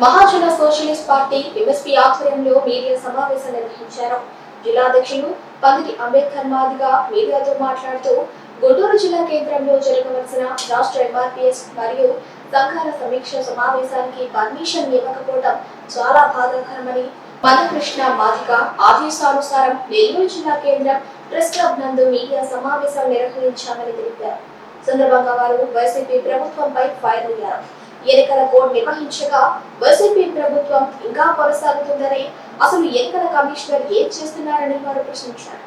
మహాజన socialist party MSP ఆధ్వర్యంలో media సమావేశం నిర్వహించారు. జిల్లా అధ్యక్షులు పందిటి అంబేద్కర్ మాదిగా మీడియాతో మాట్లాడుతూ గుంటూరు జిల్లా కేంద్రంలో జరగవలసిన రాష్ట్ర ఎంఆర్పీఎస్ మరియు సంఘాల సమీక్ష సమావేశానికి పర్మిషన్ ఇవ్వకపోవడం చాలా బాధాకరమని, మందకృష్ణ మాదిగ ఆదేశానుసారం నెల్లూరు జిల్లా కేంద్రం ప్రెస్ క్లబ్ నందు మీడియా సమావేశం నిర్వహించామని తెలిపారు. సందర్భంగా వారు వైసీపీ ప్రభుత్వంపై ఫైర్ అయ్యారు. ఎన్నికల కోడ్ నిర్వహించగా వైసీపీ ప్రభుత్వం ఇంకా కొనసాగుతుందని, అసలు ఎన్నికల కమిషనర్ ఏం చేస్తున్నారని వారు ప్రశ్నించారు.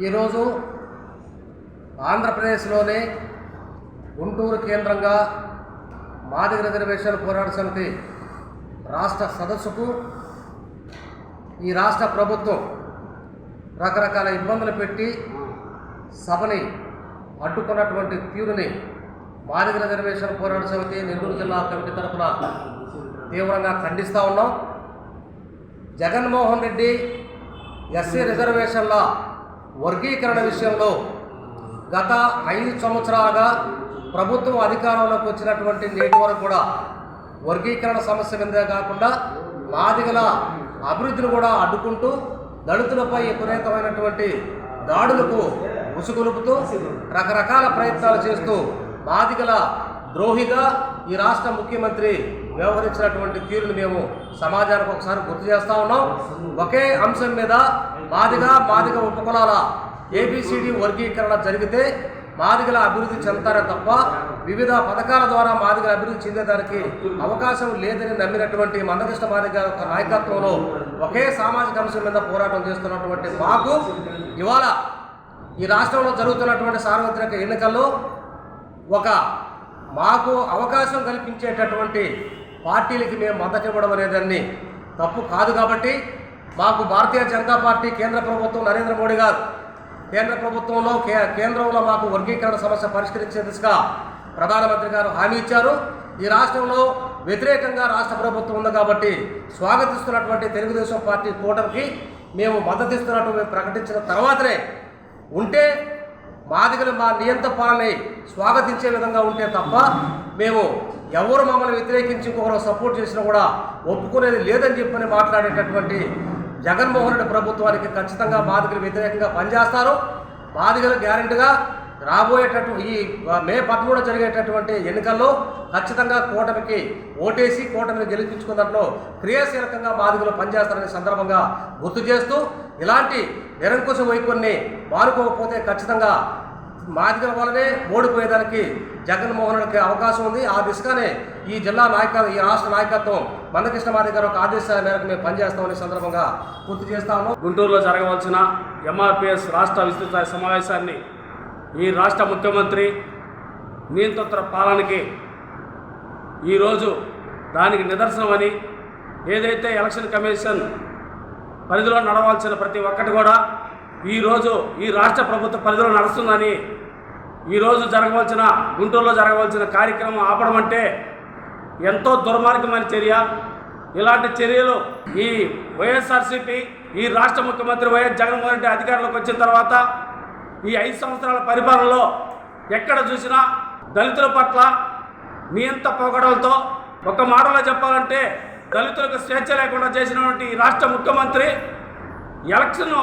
ఈరోజు ఆంధ్రప్రదేశ్లోనే గుంటూరు కేంద్రంగా మాదిగ రిజర్వేషన్ పోరాట సమితి రాష్ట్ర సదస్సుకు ఈ రాష్ట్ర ప్రభుత్వం రకరకాల ఇబ్బందులు పెట్టి సభని అడ్డుకున్నటువంటి తీరుని మాదిగ రిజర్వేషన్ పోరాట సమితి నెల్లూరు జిల్లా కమిటీ తరఫున తీవ్రంగా ఖండిస్తూ ఉన్నాం. జగన్మోహన్ రెడ్డి ఎస్సీ రిజర్వేషన్ల వర్గీకరణ విషయంలో గత 5 సంవత్సరాలుగా ప్రభుత్వం అధికారంలోకి వచ్చినటువంటి నేటి వరకు కూడా వర్గీకరణ సమస్య మీదే కాకుండా మాదిగల అభివృద్ధిని కూడా అడ్డుకుంటూ దళితులపై విపరీతమైనటువంటి దాడులకు ఉసుగొలుపుతూ రకరకాల ప్రయత్నాలు చేస్తూ మాదిగల ద్రోహిగా ఈ రాష్ట్ర ముఖ్యమంత్రి వ్యవహరించినటువంటి తీరును మేము సమాజానికి ఒకసారి గుర్తు చేస్తూ ఉన్నాం. ఒకే అంశం మీద మాదిగ ఉపకులాల ఏబిసిడి వర్గీకరణ జరిగితే మాదిగల అభివృద్ధి చెందుతారే తప్ప వివిధ పథకాల ద్వారా మాదిగల అభివృద్ధి చెందేదానికి అవకాశం లేదని నమ్మినటువంటి మందకృష్ణ మాదిగ యొక్క నాయకత్వంలో ఒకే సామాజిక అంశం మీద పోరాటం చేస్తున్నటువంటి మాకు ఇవాళ ఈ రాష్ట్రంలో జరుగుతున్నటువంటి సార్వత్రిక ఎన్నికల్లో మాకు అవకాశం కల్పించేటటువంటి పార్టీలకి మేము మద్దతు ఇవ్వడం అనేదాన్ని తప్పు కాదు. కాబట్టి మాకు భారతీయ జనతా పార్టీ కేంద్ర ప్రభుత్వం నరేంద్ర మోడీ గారు కేంద్ర ప్రభుత్వంలో కేంద్రంలో మాకు వర్గీకరణ సమస్య పరిష్కరించే దిశగా ప్రధానమంత్రి గారు హామీ ఇచ్చారు. ఈ రాష్ట్రంలో వ్యతిరేకంగా రాష్ట్ర ప్రభుత్వం ఉంది కాబట్టి స్వాగతిస్తున్నటువంటి తెలుగుదేశం పార్టీ కూటమికి మేము మద్దతు ఇస్తున్నట్టు మేము ప్రకటించిన తర్వాతనే ఉంటే మాదిగలు మా నియంత పాలనని స్వాగతించే విధంగా ఉంటే తప్ప మేము ఎవరు మమ్మల్ని వ్యతిరేకించి ఇంకొకరు సపోర్ట్ చేసినా కూడా ఒప్పుకునేది లేదని చెప్పని మాట్లాడేటటువంటి జగన్మోహన్ రెడ్డి ప్రభుత్వానికి ఖచ్చితంగా మాదిగలు వ్యతిరేకంగా పనిచేస్తారు. మాదిగలు గ్యారెంటీగా ఈ మే 13 జరిగేటటువంటి ఎన్నికల్లో ఖచ్చితంగా కూటమికి ఓటేసి కూటమిని గెలిపించుకున్న దాంట్లో క్రియాశీలకంగా మాదిగలు పనిచేస్తారనే సందర్భంగా గుర్తు చేస్తూ ఇలాంటి నిరంకుశ వైఖరిని మానుకోకపోతే ఖచ్చితంగా మాదిగల వల్లనే ఓడిపోయేదానికి జగన్మోహన్ రెడ్డికి అవకాశం ఉంది. ఆ దిశగానే ఈ రాష్ట్ర నాయకత్వం మందకృష్ణ మాదిగ గారి ఆదేశాల మేరకు మేము పనిచేస్తామనే సందర్భంగా గుర్తు చేస్తా ఉన్నాం. గుంటూరులో జరగవలసిన ఎంఆర్పీఎస్ రాష్ట్ర విస్తృత సమావేశాన్ని ఈ రాష్ట్ర ముఖ్యమంత్రి నియంత్రణ పాలనకి ఈరోజు దానికి నిదర్శనమని, ఏదైతే ఎలక్షన్ కమిషన్ పరిధిలో నడవాల్సిన ప్రతి ఒక్కటి కూడా ఈరోజు ఈ రాష్ట్ర ప్రభుత్వ పరిధిలో నడుస్తుందని, ఈరోజు గుంటూరులో జరగవలసిన కార్యక్రమం ఆపడం అంటే ఎంతో దుర్మార్గమైన చర్య. ఇలాంటి చర్యలు ఈ వైఎస్ఆర్సీపీ ఈ రాష్ట్ర ముఖ్యమంత్రి వైఎస్ జగన్మోహన్ రెడ్డి అధికారంలోకి వచ్చిన తర్వాత ఈ 5 సంవత్సరాల పరిపాలనలో ఎక్కడ చూసినా దళితుల పట్ల నియంత పోగడలతో, ఒక మాటలో చెప్పాలంటే దళితులకు స్వేచ్ఛ లేకుండా చేసినటువంటి ఈ రాష్ట్ర ముఖ్యమంత్రి ఎలక్షన్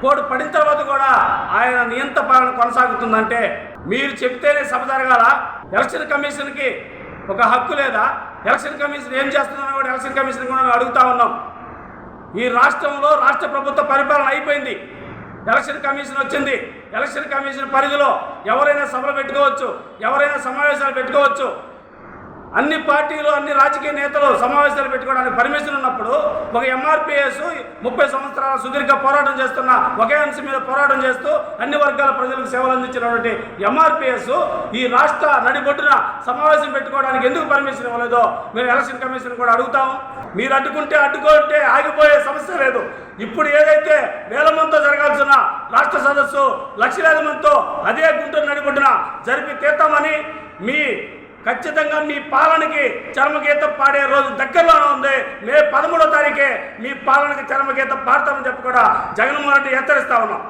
కోడ్ పడిన తర్వాత కూడా ఆయన నియంత పాలన కొనసాగుతుందంటే మీరు చెప్తేనే సభ జరగాల? ఎలక్షన్ కమిషన్కి ఒక హక్కు లేదా? ఎలక్షన్ కమిషన్ ఏం చేస్తుందని కూడా ఎలక్షన్ కమిషన్ కూడా అడుగుతా ఉన్నాం. ఈ రాష్ట్రంలో రాష్ట్ర ప్రభుత్వ పరిపాలన అయిపోయింది, ఎలక్షన్ కమిషన్ వచ్చింది. ఎలక్షన్ కమిషన్ పరిధిలో ఎవరైనా సభలు పెట్టుకోవచ్చు, ఎవరైనా సమావేశాలు పెట్టుకోవచ్చు. అన్ని పార్టీలు, అన్ని రాజకీయ నేతలు సమావేశాలు పెట్టుకోవడానికి పర్మిషన్ ఉన్నప్పుడు ఒక ఎంఆర్పీఎస్ 30 సంవత్సరాల సుదీర్ఘ పోరాటం చేస్తున్న ఒకే అంశం మీద పోరాటం చేస్తూ అన్ని వర్గాల ప్రజలకు సేవలు అందించినటువంటి ఎంఆర్పీఎస్ ఈ రాష్ట్ర నడిబొడ్డున సమావేశం పెట్టుకోవడానికి ఎందుకు పర్మిషన్ ఇవ్వలేదో మేము ఎలక్షన్ కమిషన్ కూడా అడుగుతాము. మీరు అడ్డుకుంటే ఆగిపోయే సమస్య లేదు. ఇప్పుడు ఏదైతే వేల మందితో జరగాల్సిన రాష్ట్ర సదస్సు లక్షలాది మందితో అదే గుంటూరు నడిబొడ్డున జరిపి తీస్తామని మీ ఖచ్చితంగా మీ పాలనకి చరమగీతం పాడే రోజు దగ్గరలోనే ఉంది. మే 13వ తారీఖే మీ పాలనకి చరమగీతం పాడతామని చెప్పి కూడా జగన్మోహన్ రెడ్డి హెచ్చరిస్తా ఉన్నాం.